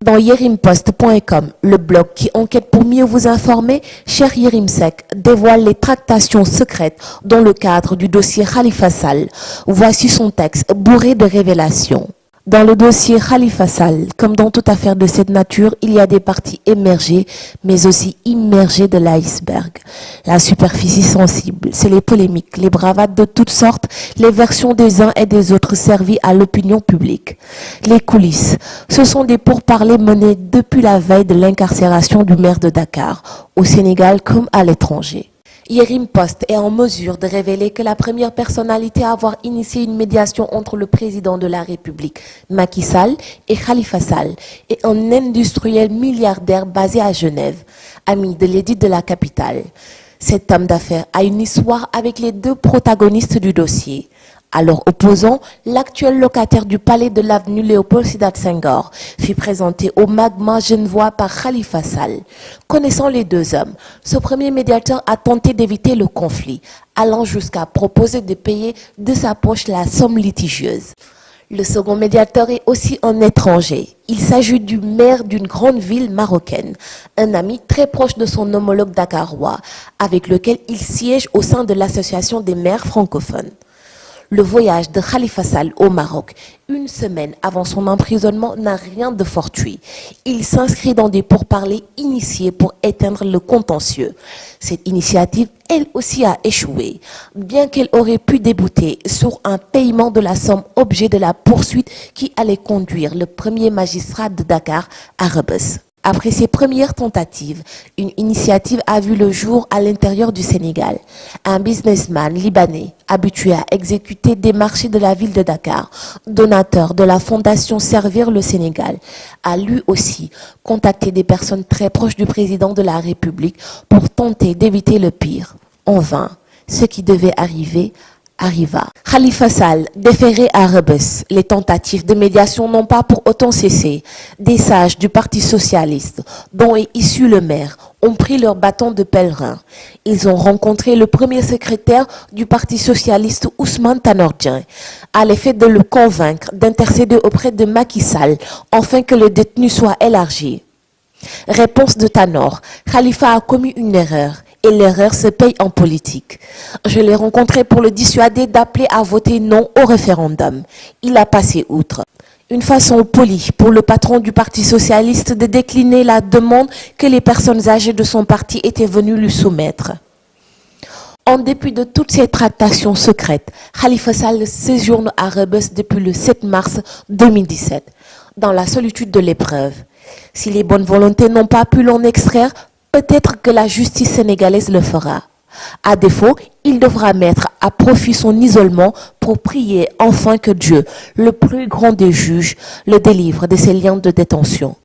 Dans yerimpost.com, le blog qui enquête pour mieux vous informer, Cheikh Yérim Seck dévoile les tractations secrètes dans le cadre du dossier Khalifa Sall. Voici son texte bourré de révélations. Dans le dossier Khalifa Sall, comme dans toute affaire de cette nature, il y a des parties émergées, mais aussi immergées de l'iceberg. La superficie sensible, c'est les polémiques, les bravades de toutes sortes, les versions des uns et des autres servies à l'opinion publique. Les coulisses, ce sont des pourparlers menés depuis la veille de l'incarcération du maire de Dakar, au Sénégal comme à l'étranger. Yérim Post est en mesure de révéler que la première personnalité à avoir initié une médiation entre le président de la République, Macky Sall, et Khalifa Sall est un industriel milliardaire basé à Genève, ami de l'édite de la capitale. Cet homme d'affaires a une histoire avec les deux protagonistes du dossier. Alors opposant, l'actuel locataire du palais de l'avenue Léopold Sédar Senghor fut présenté au magma genevois par Khalifa Sall. Connaissant les deux hommes, ce premier médiateur a tenté d'éviter le conflit, allant jusqu'à proposer de payer de sa poche la somme litigieuse. Le second médiateur est aussi un étranger. Il s'agit du maire d'une grande ville marocaine, un ami très proche de son homologue dakarois, avec lequel il siège au sein de l'association des maires francophones. Le voyage de Khalifa Sall au Maroc, une semaine avant son emprisonnement, n'a rien de fortuit. Il s'inscrit dans des pourparlers initiés pour éteindre le contentieux. Cette initiative, elle aussi, a échoué, bien qu'elle aurait pu débouter sur un paiement de la somme objet de la poursuite qui allait conduire le premier magistrat de Dakar à Rebeuss. Après ses premières tentatives, une initiative a vu le jour à l'intérieur du Sénégal. Un businessman libanais, habitué à exécuter des marchés de la ville de Dakar, donateur de la fondation Servir le Sénégal, a lui aussi contacté des personnes très proches du président de la République pour tenter d'éviter le pire. En vain, ce qui devait arriver arriva. Khalifa Sall, déféré à Rebeuss. Les tentatives de médiation n'ont pas pour autant cessé. Des sages du Parti socialiste, dont est issu le maire, ont pris leur bâton de pèlerin. Ils ont rencontré le premier secrétaire du Parti socialiste, Ousmane Tanor Dieng, à l'effet de le convaincre d'intercéder auprès de Macky Sall, afin que le détenu soit élargi. Réponse de Tanor: Khalifa a commis une erreur. Et l'erreur se paye en politique. Je l'ai rencontré pour le dissuader d'appeler à voter non au référendum. Il a passé outre. Une façon polie pour le patron du Parti socialiste de décliner la demande que les personnes âgées de son parti étaient venues lui soumettre. En dépit de toutes ces tractations secrètes, Khalifa Sall séjourne à Rebeuss depuis le 7 mars 2017, dans la solitude de l'épreuve. Si les bonnes volontés n'ont pas pu l'en extraire, peut-être que la justice sénégalaise le fera. À défaut, il devra mettre à profit son isolement pour prier enfin que Dieu, le plus grand des juges, le délivre de ses liens de détention.